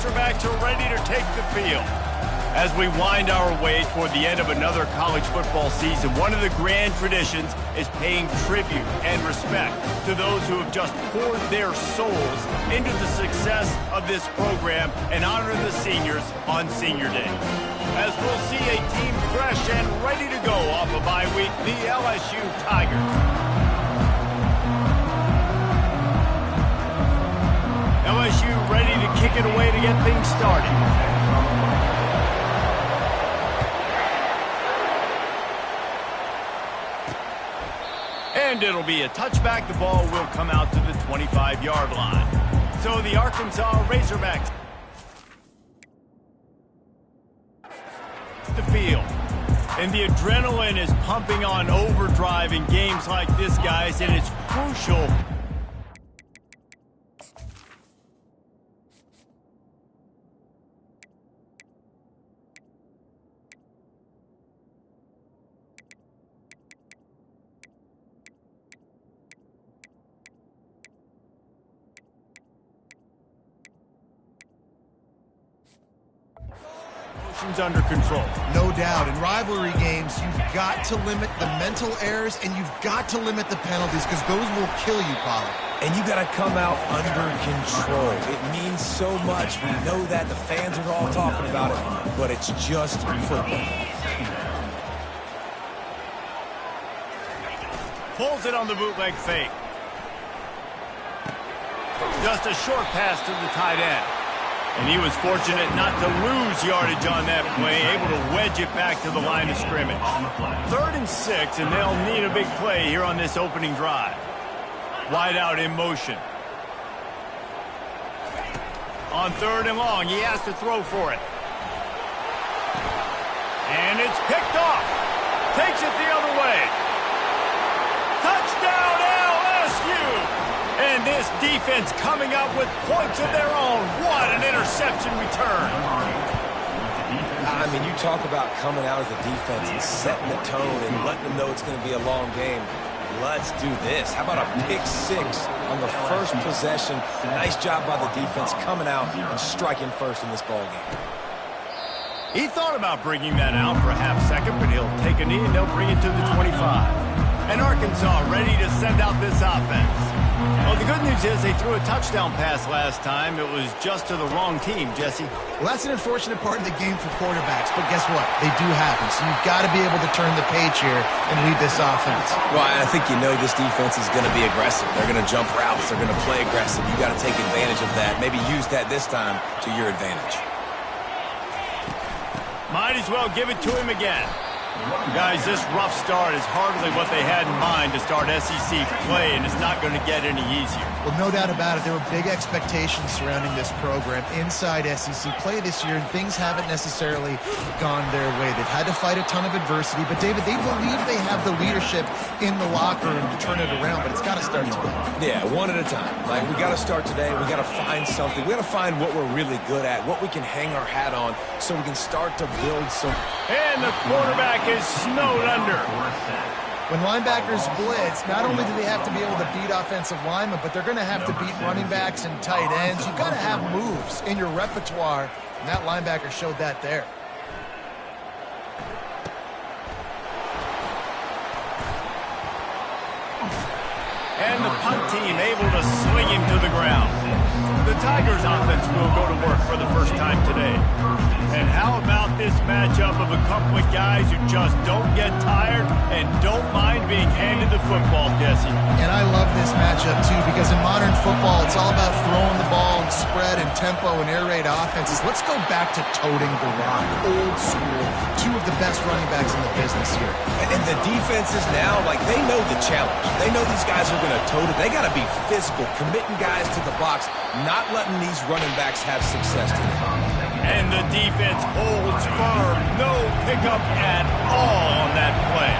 Razorbacks are ready to take the field. As we wind our way toward the end of another college football season, one of the grand traditions is paying tribute and respect to those who have just poured their souls into the success of this program and honor the seniors on Senior Day. As we'll see a team fresh and ready to go off a bye week, the LSU Tigers. LSU ready to kick it away to get things started. And it'll be a touchback. The ball will come out to the 25-yard line. So the Arkansas Razorbacks the field. And the adrenaline is pumping on overdrive in games like this, guys, and it's crucial. Under control. No doubt. In rivalry games, you've got to limit the mental errors and you've got to limit the penalties because those will kill you, Pollard. And you got to come out under control. It means so much. We know that. The fans are all talking about it, but it's just football. Pulls it on the bootleg fake. Just a short pass to the tight end. And he was fortunate not to lose yardage on that play, able to wedge it back to the line of scrimmage. 3rd and 6, and they'll need a big play here on this opening drive. Wide out in motion. On 3rd and long, he has to throw for it. And it's picked off. Takes it the other way. Touchdown, LSU! And this defense coming up with points of their own. What an interception return. I mean, you talk about coming out as a defense and setting the tone and letting them know it's going to be a long game. Let's do this. How about a pick 6 on the first possession? Nice job by the defense coming out and striking first in this ball game. He thought about bringing that out for a half second, but he'll take a knee and they'll bring it to the 25. And Arkansas ready to send out this offense. Well, the good news is they threw a touchdown pass last time. It was just to the wrong team, Jesse. Well, that's an unfortunate part of the game for quarterbacks, but guess what? They do happen, so you've got to be able to turn the page here and lead this offense. Well, I think you know this defense is going to be aggressive. They're going to jump routes. They're going to play aggressive. You got to take advantage of that. Maybe use that this time to your advantage. Might as well give it to him again. Guys, this rough start is hardly what they had in mind to start SEC play, and it's not going to get any easier. Well, no doubt about it. There were big expectations surrounding this program inside SEC play this year, and things haven't necessarily gone their way. They've had to fight a ton of adversity, but, David, they believe they have the leadership in the locker room to turn it around, but it's got to start today. Yeah, one at a time. Like, we got to start today. We got to find something. We got to find what we're really good at, what we can hang our hat on so we can start to build some. And the quarterback is snowed under. When linebackers blitz, not only do they have to be able to beat offensive linemen, but they're going to have to beat running backs and tight ends. You've got to have moves in your repertoire, and that linebacker showed that there. And the punt team able to sling him to the ground. The Tigers offense will go to work for the first time today. And how about this matchup of a couple of guys who just don't get tired and don't mind being handed the football, Jesse? And I love this matchup, too, because in modern football, it's all about throwing the ball and spread and tempo and air raid offenses. Let's go back to toting the rock, old school, two of the best running backs in the business here. And the defenses now, like, they know the challenge. They know these guys are going to tote it. They got to be physical, committing guys to the box, not letting these running backs have success today. And the defense holds firm. No pickup at all on that play.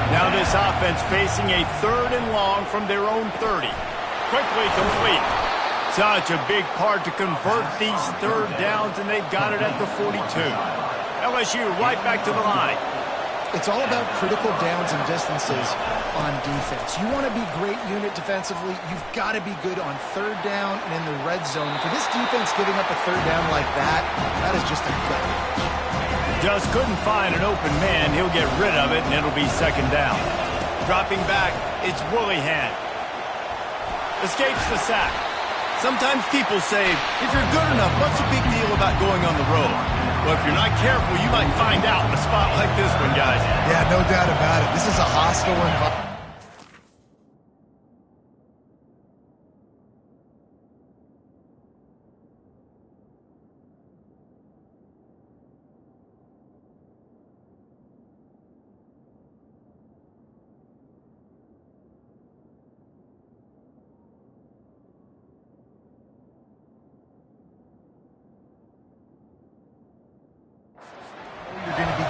Now this offense facing a 3rd and long from their own 30. Quickly complete. Such a big part to convert these 3rd downs, and they've got it at the 42. LSU right back to the line. It's all about critical downs and distances on defense. You want to be great unit defensively, you've got to be good on third down and in the red zone. For this defense giving up a third down like that, that is just a gut. Just couldn't find an open man. He'll get rid of it, and it'll be second down. Dropping back, it's Willihan. Escapes the sack. Sometimes people say, if you're good enough, what's the big deal about going on the road? Well, if you're not careful, you might find out in a spot like this one, guys. Yeah, no doubt about it. This is a hostile environment.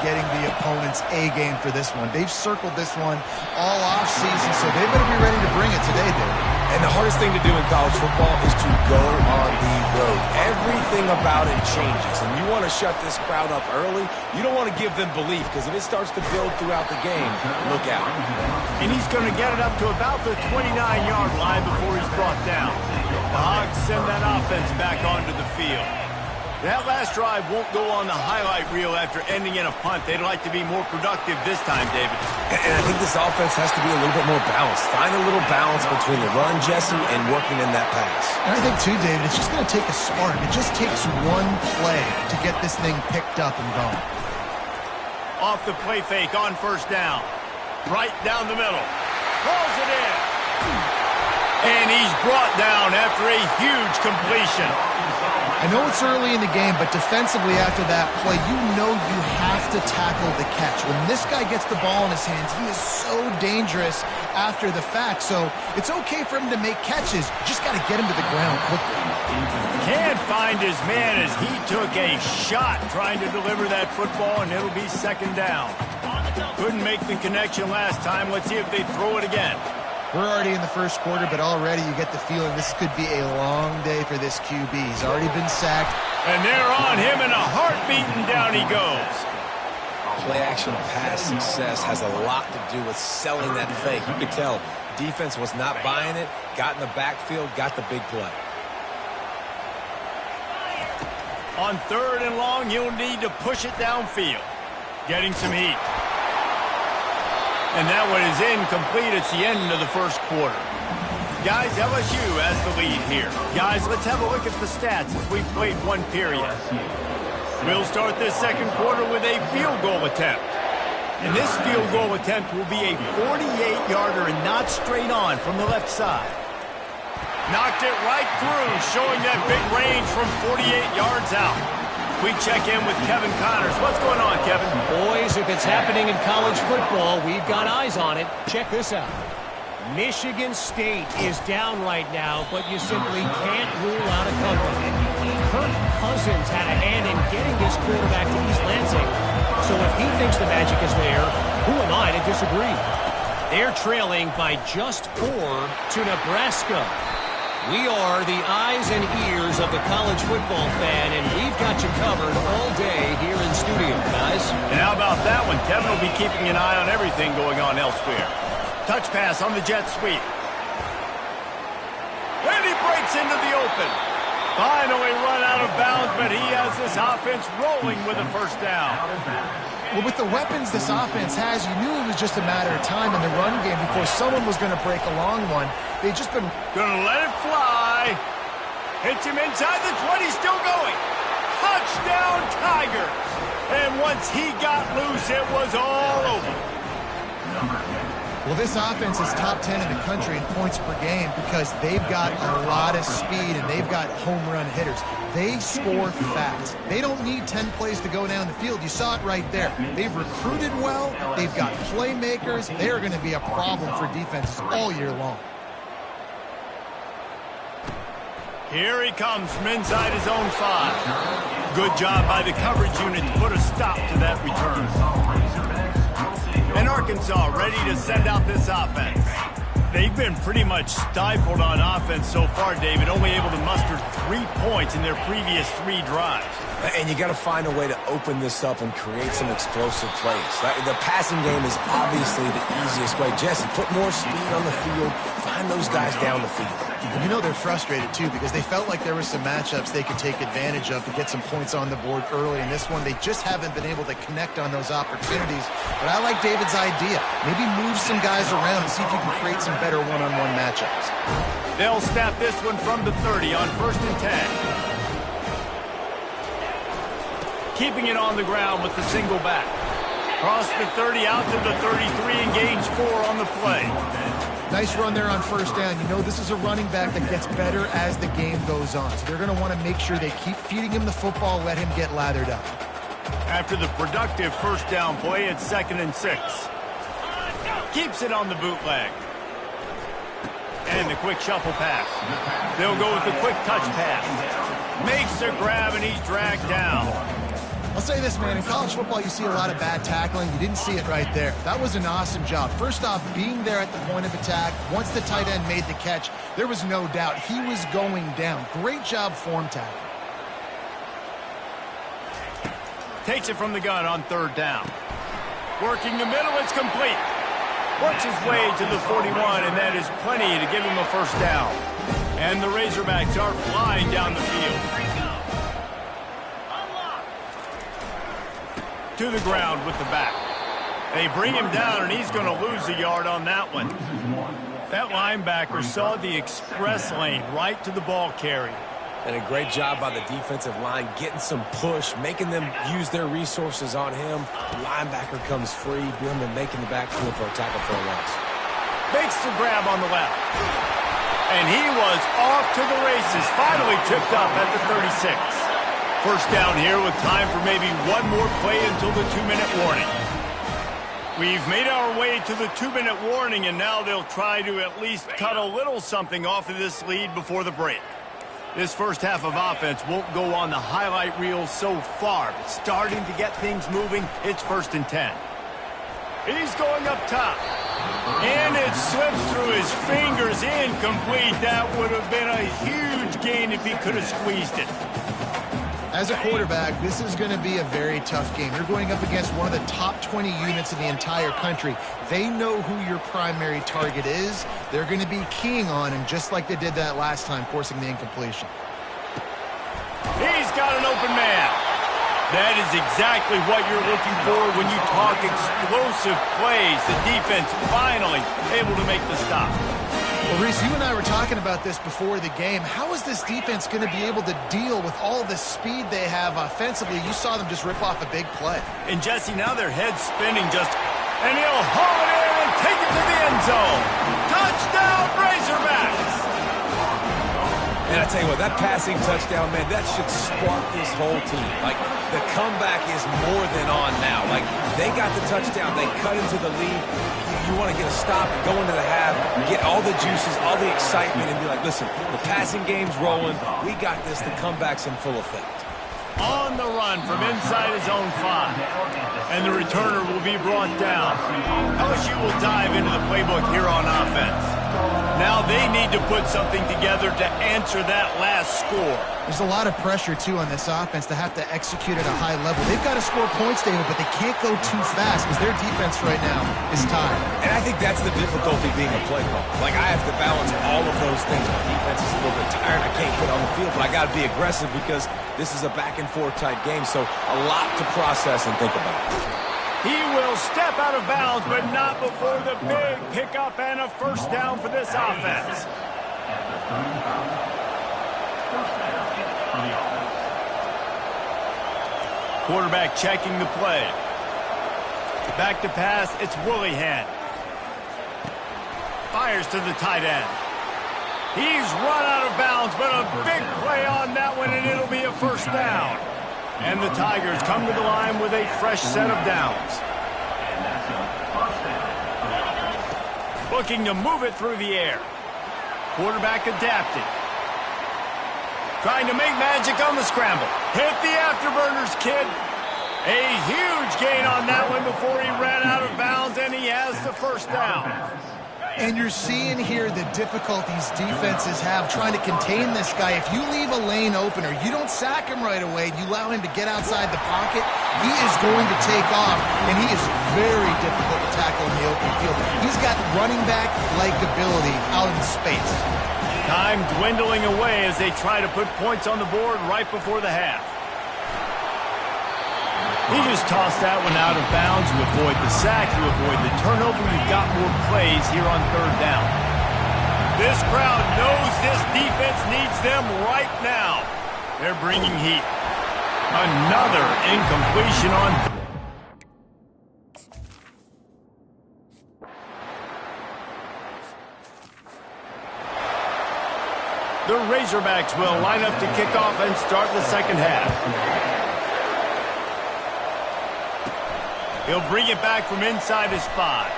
Getting the opponent's A game for this one. They've circled this one all off season, so they better be ready to bring it today, David. And the hardest thing to do in college football is to go on the road. Everything about it changes, and you want to shut this crowd up early. You don't want to give them belief, because if it starts to build throughout the game, look out. And he's going to get it up to about the 29-yard line before he's brought down. The Hogs send that offense back onto the field. That last drive won't go on the highlight reel after ending in a punt. They'd like to be more productive this time, David. And I think this offense has to be a little bit more balanced. Find a little balance between the run, Jesse, and working in that pass. And I think, too, David, it's just going to take a spark. It just takes one play to get this thing picked up and going. Off the play fake on first down. Right down the middle. Rolls it in. And he's brought down after a huge completion. I know it's early in the game, but defensively after that play, you know you have to tackle the catch. When this guy gets the ball in his hands, he is so dangerous after the fact. So it's okay for him to make catches. You just got to get him to the ground quickly. Can't find his man as he took a shot trying to deliver that football, and it'll be second down. Couldn't make the connection last time. Let's see if they throw it again. We're already in the first quarter, but already you get the feeling this could be a long day for this QB. He's already been sacked. And they're on him in a heartbeat, and down he goes. Play-action pass success has a lot to do with selling that fake. You could tell defense was not buying it, got in the backfield, got the big play. On third and long, you'll need to push it downfield. Getting some heat. And that one is incomplete. It's the end of the first quarter. Guys, LSU has the lead here. Guys, let's have a look at the stats as we've played one period. We'll start this second quarter with a field goal attempt. And this field goal attempt will be a 48-yarder and not straight on from the left side. Knocked it right through, showing that big range from 48 yards out. We check in with Kevin Connors. What's going on, Kevin? Boys, if it's happening in college football, we've got eyes on it. Check this out. Michigan State is down right now, but you simply can't rule out a comeback. Kirk Cousins had a hand in getting this quarterback to East Lansing. So if he thinks the magic is there, who am I to disagree? They're trailing by just 4 to Nebraska. We are the eyes and ears of the college football fan, and we've got you covered all day here in studio, guys. And how about that one? Kevin will be keeping an eye on everything going on elsewhere. Touch pass on the jet sweep. And he breaks into the open. Finally run out of bounds, but he has this offense rolling with a first down. Well, with the weapons this offense has, you knew it was just a matter of time in the run game before someone was going to break a long one. They've just been... Gonna let it fly. Hits him inside the 20, still going. Touchdown, Tigers. And once he got loose, it was all over. Well, this offense is top 10 in the country in points per game because they've got a lot of speed and they've got home run hitters. They score fast. They don't need 10 plays to go down the field. You saw it right there. They've recruited well. They've got playmakers. They are going to be a problem for defenses all year long. Here he comes from inside his own 5. Good job by the coverage unit to put a stop to that return. And Arkansas ready to send out this offense. They've been pretty much stifled on offense so far, David, only able to muster 3 points in their previous 3 drives. And you got to find a way to open this up and create some explosive plays. The passing game is obviously the easiest way. Jesse, put more speed on the field. Find those guys down the field. You know they're frustrated, too, because they felt like there were some matchups they could take advantage of to get some points on the board early. In this one, they just haven't been able to connect on those opportunities. But I like David's idea. Maybe move some guys around and see if you can create some better one-on-one matchups. They'll snap this one from the 30 on 1st and 10. Keeping it on the ground with the single back. Cross the 30 out to the 33 and gains 4 on the play. Nice run there on 1st down. You know this is a running back that gets better as the game goes on. So they're going to want to make sure they keep feeding him the football, let him get lathered up. After the productive 1st down play, it's 2nd and 6. Keeps it on the bootleg. And the quick shuffle pass. They'll go with the quick touch pass. Makes the grab and he's dragged down. I'll say this, man. In college football, you see a lot of bad tackling. You didn't see it right there. That was an awesome job. First off, being there at the point of attack. Once the tight end made the catch, there was no doubt he was going down. Great job form tackle. Takes it from the gun on 3rd down. Working the middle, it's complete. Works his way to the 41, and that is plenty to give him a 1st down. And the Razorbacks are flying down the field. To the ground with the back. They bring him down, and he's going to lose a yard on that one. That linebacker saw the express lane right to the ball carrier. And a great job by the defensive line, getting some push, making them use their resources on him. The linebacker comes free, Billman making the backfield for a tackle for a loss. Makes the grab on the left. And he was off to the races, finally tripped up at the 36. 1st down here with time for maybe one more play until the 2-minute warning. We've made our way to the 2-minute warning, and now they'll try to at least cut a little something off of this lead before the break. This first half of offense won't go on the highlight reel so far, but starting to get things moving, it's 1st and 10. He's going up top. And it slips through his fingers, incomplete. That would have been a huge gain if he could have squeezed it. As a quarterback, this is going to be a very tough game. You're going up against one of the top 20 units in the entire country. They know who your primary target is. They're going to be keying on him, just like they did that last time, forcing the incompletion. He's got an open man. That is exactly what you're looking for when you talk explosive plays. The defense finally able to make the stop. Well, Reese, you and I were talking about this before the game. How is this defense going to be able to deal with all the speed they have offensively? You saw them just rip off a big play. And, Jesse, now their head's spinning just... And he'll haul it in and take it to the end zone. Touchdown, Razorbacks! And I tell you what, that passing touchdown, man, that should spark this whole team. Like, the comeback is more than on now. Like, they got the touchdown. They cut into the lead. You want to get a stop and go into the half, get all the juices, all the excitement, and be like, listen, the passing game's rolling. We got this. The comeback's in full effect. On the run from inside his own 5. And the returner will be brought down. LSU will dive into the playbook here on offense. Now they need to put something together to answer that last score. There's a lot of pressure, too, on this offense to have to execute at a high level. They've got to score points, David, but they can't go too fast because their defense right now is tired. And I think that's the difficulty being a play call. Like, I have to balance all of those things. My defense is a little bit tired. I can't get on the field, but I got to be aggressive because this is a back-and-forth type game, so a lot to process and think about. He will step out of bounds, but not before the big pickup and a 1st down for this offense. Quarterback checking the play. Back to pass, it's Willihan. Fires to the tight end. He's run out of bounds, but a big play on that one, and it'll be a 1st down. And the Tigers come to the line with a fresh set of downs. Looking to move it through the air. Quarterback adapted. Trying to make magic on the scramble. Hit the afterburners, kid. A huge gain on that one before he ran out of bounds, and he has the 1st down. And you're seeing here the difficulties defenses have trying to contain this guy. If you leave a lane open or you don't sack him right away, you allow him to get outside the pocket, he is going to take off, and he is very difficult to tackle in the open field. He's got running back-like ability out in space. Time dwindling away as they try to put points on the board right before the half. He just tossed that one out of bounds. You avoid the sack, you avoid the turnover. You've got more plays here on third down. This crowd knows this defense needs them right now. They're bringing heat. Another incompletion on... The Razorbacks will line up to kick off and start the second half. He'll bring it back from inside his 5.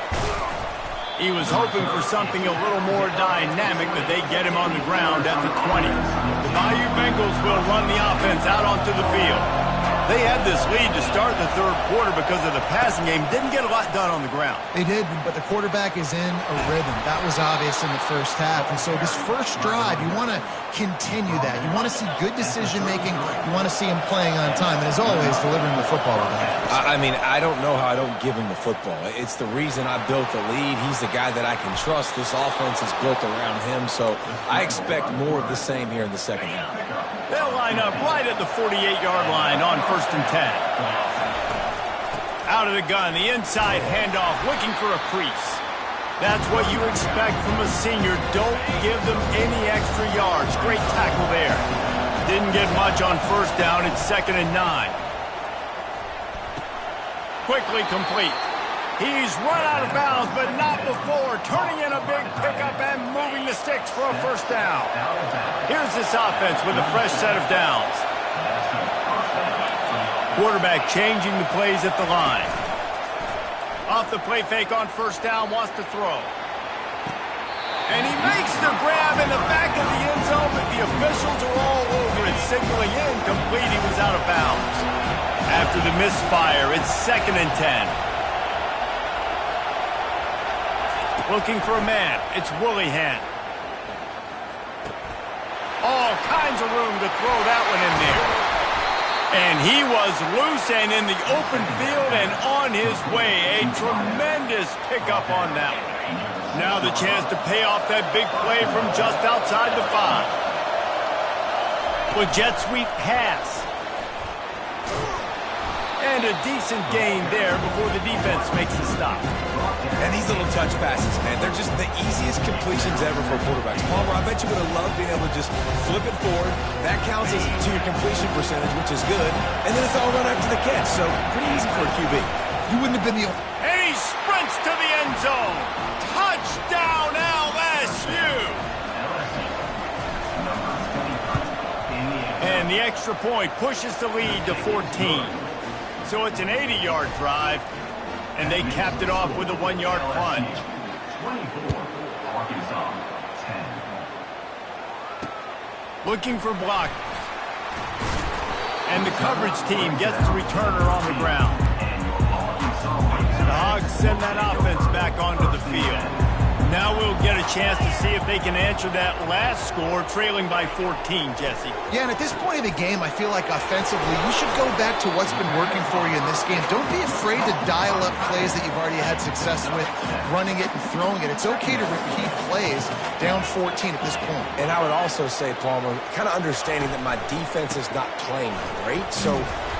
He was hoping for something a little more dynamic, but they get him on the ground at the 20. The Bayou Bengals will run the offense out onto the field. They had this lead to start the third quarter because of the passing game. Didn't get a lot done on the ground. They did, but the quarterback is in a rhythm. That was obvious in the first half. And so this first drive, you want to continue that. You want to see good decision-making. You want to see him playing on time. And as always, delivering the football with that. I mean, I don't know how I don't give him the football. It's the reason I built the lead. He's the guy that I can trust. This offense is built around him. So I expect more of the same here in the second half. They'll line up right at the 48-yard line on 1st and 10. Out of the gun, the inside handoff, looking for a crease. That's what you expect from a senior. Don't give them any extra yards. Great tackle there. Didn't get much on first down. It's 2nd and 9. Quickly complete. He's run out of bounds, but not before. Turning in a big pickup and moving the sticks for a first down. Here's this offense with a fresh set of downs. Quarterback changing the plays at the line. Off the play fake on first down, wants to throw. And he makes the grab in the back of the end zone, but the officials are all over it, signaling incomplete. He was out of bounds. After the misfire, it's 2nd and 10. Looking for a man. It's Willihan. All kinds of room to throw that one in there. And he was loose and in the open field and on his way. A tremendous pickup on that one. Now the chance to pay off that big play from just outside the 5. With jet sweep pass. And a decent gain there before the defense makes the stop. And these little touch passes, man, they're just the easiest completions ever for quarterbacks. Palmer, I bet you would have loved being able to just flip it forward. That counts as to your completion percentage, which is good. And then it's all run after the catch, so pretty easy for a QB. You wouldn't have been the... And he sprints to the end zone. Touchdown, LSU! And the extra point pushes the lead to 14. So it's an 80-yard drive, and they capped it off with a 1-yard plunge. Looking for block. And the coverage team gets the returner on the ground. The Hogs send that offense back onto the field. Now we'll get a chance to see if they can answer that last score, trailing by 14, Jesse. Yeah, and at this point of the game, I feel like offensively, you should go back to what's been working for you in this game. Don't be afraid to dial up plays that you've already had success with, running it and throwing it. It's okay to repeat plays down 14 at this point. And I would also say, Palmer, kind of understanding that my defense is not playing great, so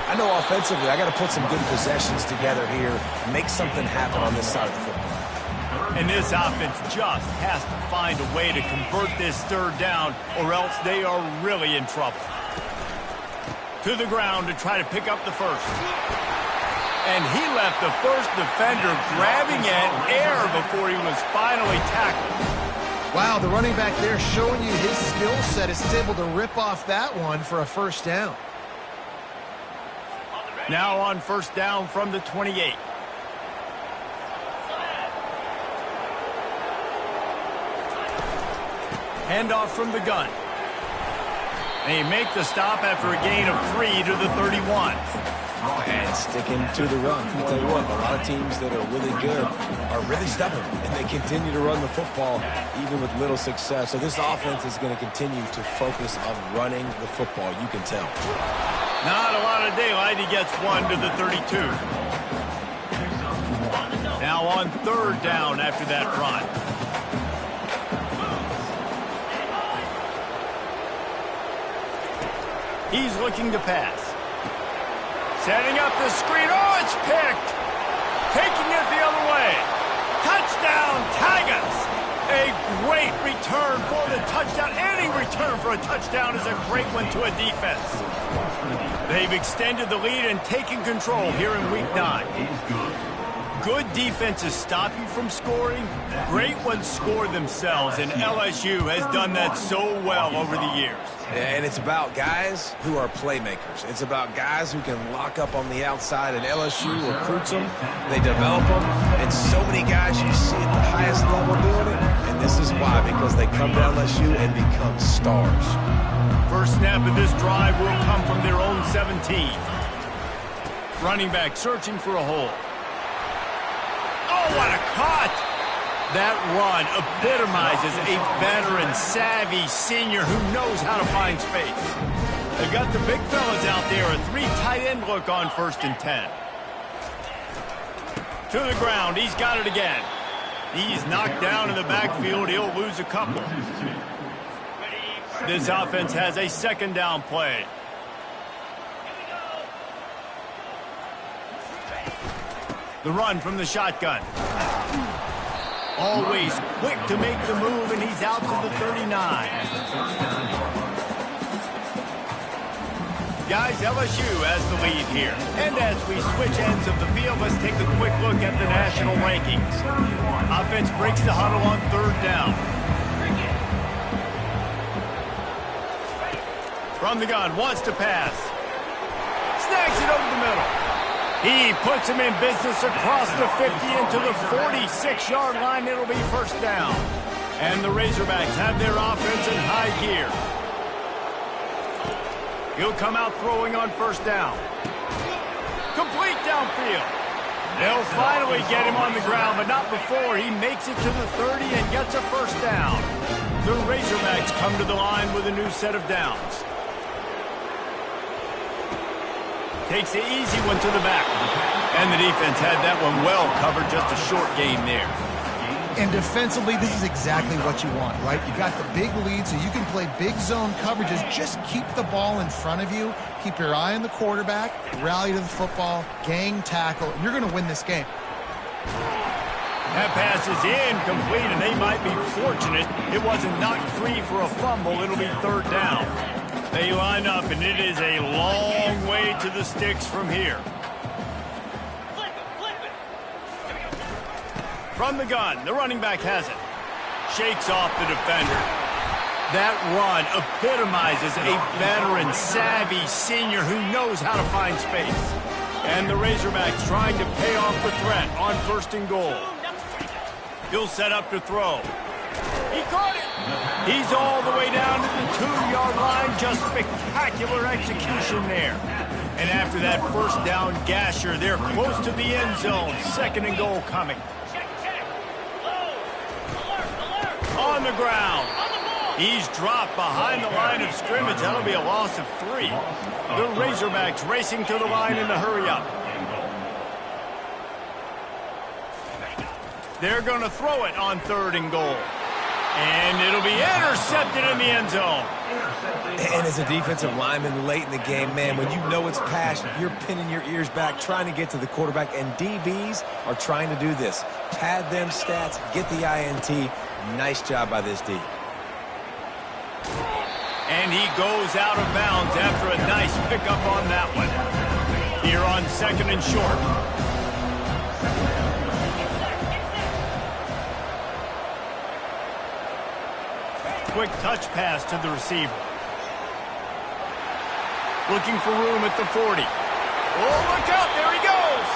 I know offensively I got to put some good possessions together here, make something happen on this side of the football. And this offense just has to find a way to convert this third down, or else they are really in trouble. To the ground to try to pick up the first. And he left the first defender grabbing at air before he was finally tackled. Wow, the running back there showing you his skill set is able to rip off that one for a first down. Now on first down from the 28. Handoff from the gun. They make the stop after a gain of 3 to the 31. And sticking to the run. I'll tell you what, a lot of teams that are really good are really stubborn, and they continue to run the football even with little success. So this offense is going to continue to focus on running the football, you can tell. Not a lot of daylight. He gets one to the 32. Now on third down after that run. He's looking to pass. Setting up the screen. Oh, it's picked. Taking it the other way. Touchdown, Tigers. A great return for the touchdown. Any return for a touchdown is a great one to a defense. They've extended the lead and taken control here in Week 9. Good defenses stop you from scoring. Great ones score themselves, and LSU has done that so well over the years. And it's about guys who are playmakers. It's about guys who can lock up on the outside, and LSU recruits them. They develop them, and so many guys you see at the highest level doing it. And this is why, because they come to LSU and become stars. First snap of this drive will come from their own 17. Running back searching for a hole. Oh, what a cut! That run epitomizes a veteran, savvy senior who knows how to find space. They've got the big fellas out there, a 3 tight end look on 1st and 10. To the ground, he's got it again. He's knocked down in the backfield, he'll lose a couple. This offense has a 2nd down play. The run from the shotgun. Always quick to make the move, and he's out to the 39. Guys, LSU has the lead here. And as we switch ends of the field, let's take a quick look at the national rankings. Offense breaks the huddle on 3rd down. From the gun, wants to pass. Snags it over the middle. He puts him in business across the 50 into the 46-yard line. It'll be 1st down. And the Razorbacks have their offense in high gear. He'll come out throwing on 1st down. Complete downfield. They'll finally get him on the ground, but not before he makes it to the 30 and gets a 1st down. The Razorbacks come to the line with a new set of downs. Takes the easy one to the back. And the defense had that one well covered, just a short gain there. And defensively, this is exactly what you want, right? You got the big lead, so you can play big zone coverages. Just keep the ball in front of you. Keep your eye on the quarterback. Rally to the football. Gang tackle. You're going to win this game. That pass is incomplete, and they might be fortunate it wasn't knocked free for a fumble. It'll be 3rd down. They line up, and it is a long way to the sticks from here. From the gun, the running back has it. Shakes off the defender. That run epitomizes a veteran, savvy senior who knows how to find space. And the Razorbacks trying to pay off the threat on 1st and goal. He'll set up to throw. He caught it. He's all the way down to the 2-yard line. Just spectacular execution there. And after that 1st down gasher, they're close to the end zone. 2nd and goal coming. On the ground. He's dropped behind the line of scrimmage. That'll be a loss of 3. The Razorbacks racing to the line in the hurry-up. They're going to throw it on 3rd and goal. And it'll be intercepted in the end zone. And as a defensive lineman late in the game, man, when you know it's passed, you're pinning your ears back, trying to get to the quarterback, and DBs are trying to do this. Pad them stats, get the INT. Nice job by this D. And he goes out of bounds after a nice pickup on that one. Here on 2nd and short. Quick touch pass to the receiver. Looking for room at the 40. Oh, look out, there he goes.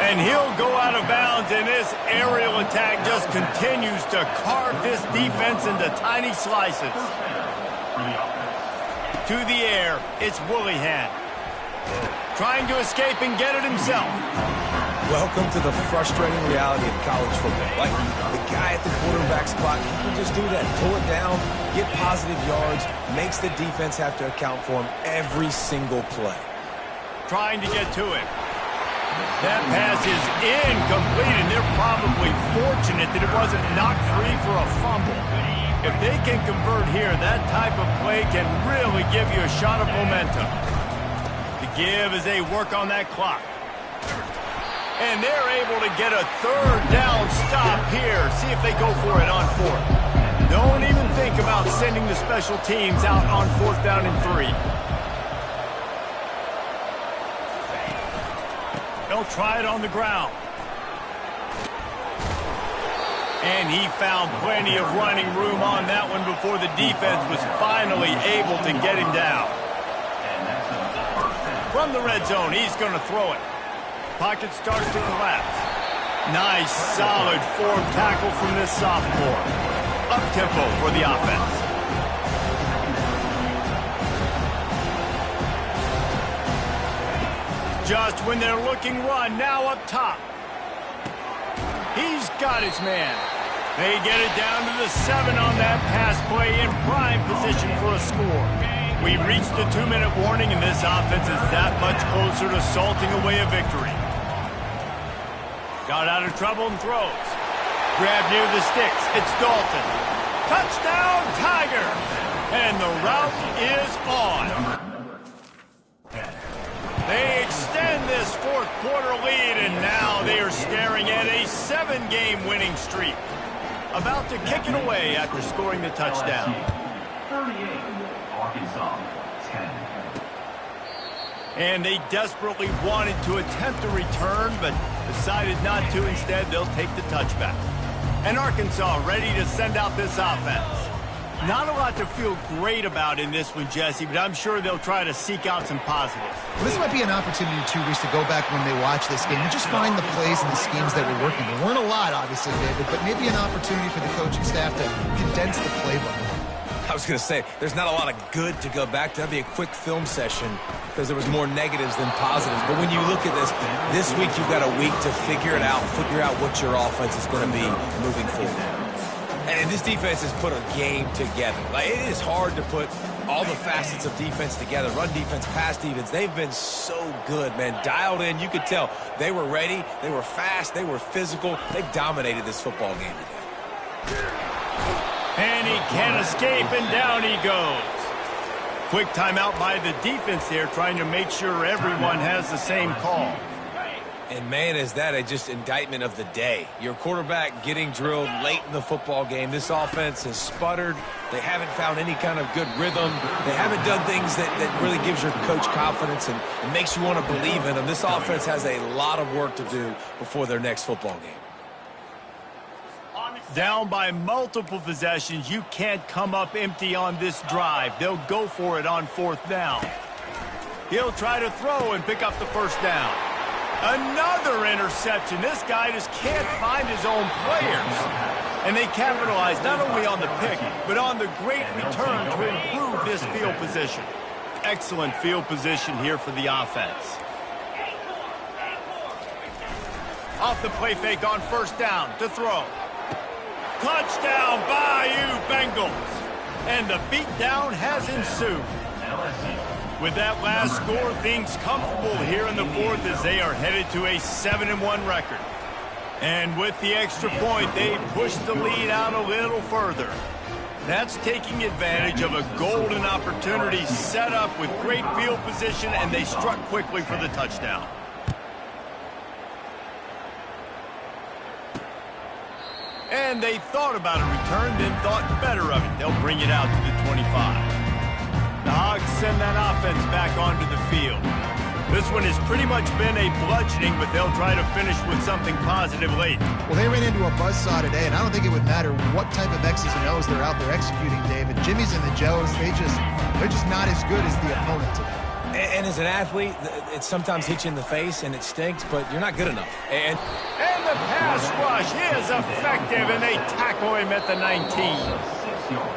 And he'll go out of bounds, and this aerial attack just continues to carve this defense into tiny slices. To the air, it's Woolihan. trying to escape and get it himself. Welcome to the frustrating reality of college football. Like, the guy at the quarterback spot, he can just do that. Pull it down, get positive yards, makes the defense have to account for him every single play. Trying to get to it. That pass is incomplete, and they're probably fortunate that it wasn't knocked free for a fumble. If they can convert here, that type of play can really give you a shot of momentum. The give as they work on that clock. And they're able to get a third down stop here. See if they go for it on fourth. Don't even think about sending the special teams out on 4th down and 3. They'll try it on the ground. And he found plenty of running room on that one before the defense was finally able to get him down. From the red zone, he's going to throw it. Pocket starts to collapse. Nice, solid form tackle from this sophomore. Up-tempo for the offense. Just when they're looking run, now up top. He's got his man. They get it down to the 7 on that pass play in prime position for a score. We reached the 2-minute warning, and this offense is that much closer to salting away a victory. Got out of trouble and throws. Grab near the sticks. It's Dalton. Touchdown, Tiger! And the route is on. They extend this 4th quarter lead, and now they are staring at a 7-game winning streak. About to kick it away after scoring the touchdown. 38, Arkansas, 10. And they desperately wanted to attempt a return, but decided not to. Instead, they'll take the touchback. And Arkansas ready to send out this offense. Not a lot to feel great about in this one, Jesse, but I'm sure they'll try to seek out some positives. Well, this might be an opportunity, too, Reese, to go back when they watch this game and just find the plays and the schemes that were working. There weren't a lot, obviously, David, but maybe an opportunity for the coaching staff to condense the playbook. I was going to say, there's not a lot of good to go back to. That'd be a quick film session because there was more negatives than positives. But when you look at this week you've got a week to figure it out, figure out what your offense is going to be moving forward. And this defense has put a game together. Like, it is hard to put all the facets of defense together. Run defense, pass defense. They've been so good, man. Dialed in. You could tell they were ready. They were fast. They were physical. They dominated this football game today. And he can't escape, and down he goes. Quick timeout by the defense there, trying to make sure everyone has the same call. And, man, is that just indictment of the day. Your quarterback getting drilled late in the football game. This offense has sputtered. They haven't found any kind of good rhythm. They haven't done things that really gives your coach confidence and makes you want to believe in them. This offense has a lot of work to do before their next football game. Down by multiple possessions, you can't come up empty on this drive. They'll go for it on 4th down. He'll try to throw and pick up the first down. Another interception. This guy just can't find his own players. And they capitalize not only on the pick, but on the great return to improve this field position. Excellent field position here for the offense. Off the play fake on 1st down to throw. Touchdown, Bayou Bengals. And the beatdown has ensued. With that last score, things comfortable here in the 4th as they are headed to a 7-1 record. And with the extra point, they push the lead out a little further. That's taking advantage of a golden opportunity set up with great field position, and they struck quickly for the touchdown. And they thought about a return, then thought better of it. They'll bring it out to the 25. The Hogs send that offense back onto the field. This one has pretty much been a bludgeoning, but they'll try to finish with something positive late. Well, they ran into a buzzsaw today, and I don't think it would matter what type of X's and O's they're out there executing, David. Jimmy's and the Joes, they're just not as good as the opponent today. And as an athlete, it sometimes hits you in the face, and it stinks, but you're not good enough. And the pass rush is effective, and they tackle him at the 19.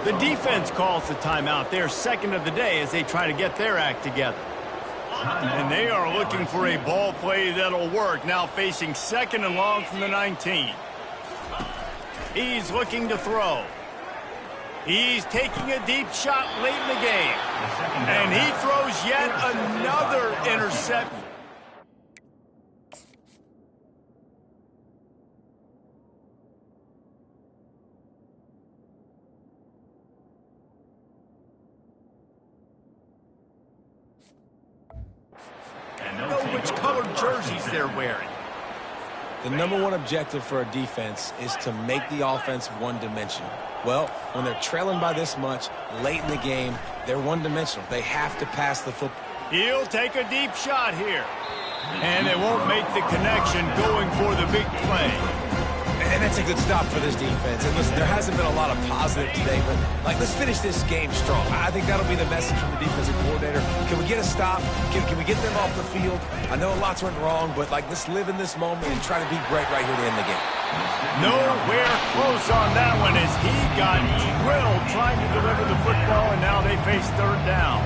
The defense calls the timeout. They're second of the day as they try to get their act together. And they are looking for a ball play that'll work. Now facing 2nd and long from the 19. He's looking to throw. He's taking a deep shot late in the game. And he throws yet another interception. Know which colored jerseys they're wearing. The #1 objective for a defense is to make the offense one-dimensional. Well, when they're trailing by this much late in the game, they're one-dimensional. They have to pass the football. He'll take a deep shot here. And they won't make the connection going for the big play. And that's a good stop for this defense. And listen, there hasn't been a lot of positive today, but let's finish this game strong. I think that'll be the message from the defensive coordinator. Can we get a stop? Can we get them off the field? I know lots went wrong, but let's live in this moment and try to be great right here to end the game. Nowhere close on that one as he got drilled trying to deliver the football, and now they face 3rd down.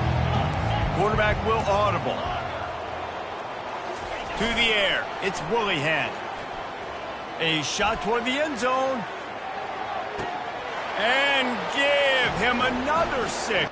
Quarterback will audible. To the air. It's Willihan. A shot toward the end zone. And give him another 6.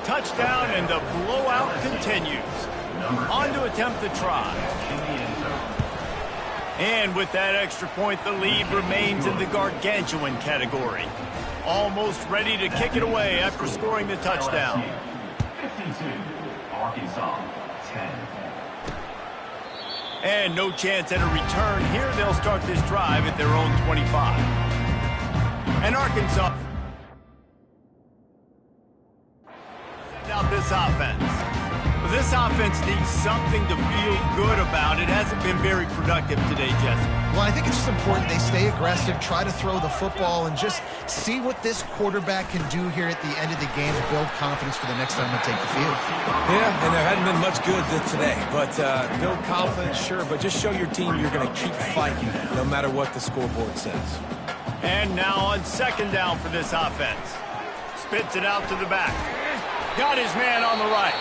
Touchdown, and the blowout continues. On to attempt the try. And with that extra point, the lead remains in the gargantuan category. Almost ready to kick it away after scoring the touchdown. 52, Arkansas, 10. And no chance at a return here. They'll start this drive at their own 25. And Arkansas out this offense. This offense needs something to feel good about. It hasn't been very productive today, Jesse. Well, I think it's just important they stay aggressive, try to throw the football, and just see what this quarterback can do here at the end of the game to build confidence for the next time they take the field. Yeah, and there hadn't been much good today. But build confidence, sure, but just show your team you're going to keep fighting no matter what the scoreboard says. And now on 2nd down for this offense. Spits it out to the back. Got his man on the right.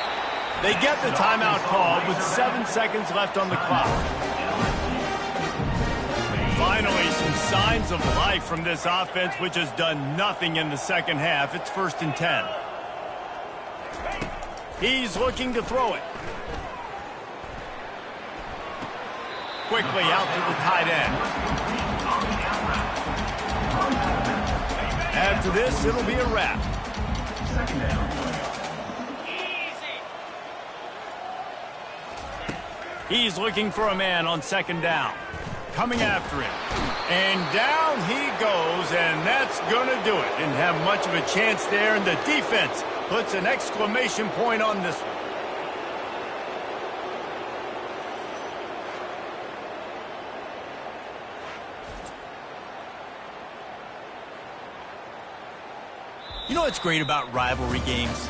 They get the timeout called with 7 seconds left on the clock. Finally, some signs of life from this offense, which has done nothing in the second half. It's 1st and 10. He's looking to throw it. Quickly out to the tight end. After this, it'll be a wrap. 2nd down. He's looking for a man on 2nd down. Coming after him. And down he goes, and that's going to do it. Didn't have much of a chance there, and the defense puts an exclamation point on this one. You know what's great about rivalry games?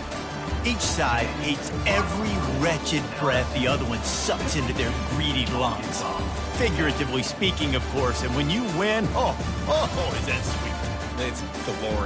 Each side hates every wretched breath the other one sucks into their greedy lungs. Figuratively speaking, of course, and when you win, oh, is that sweet. It's glorious.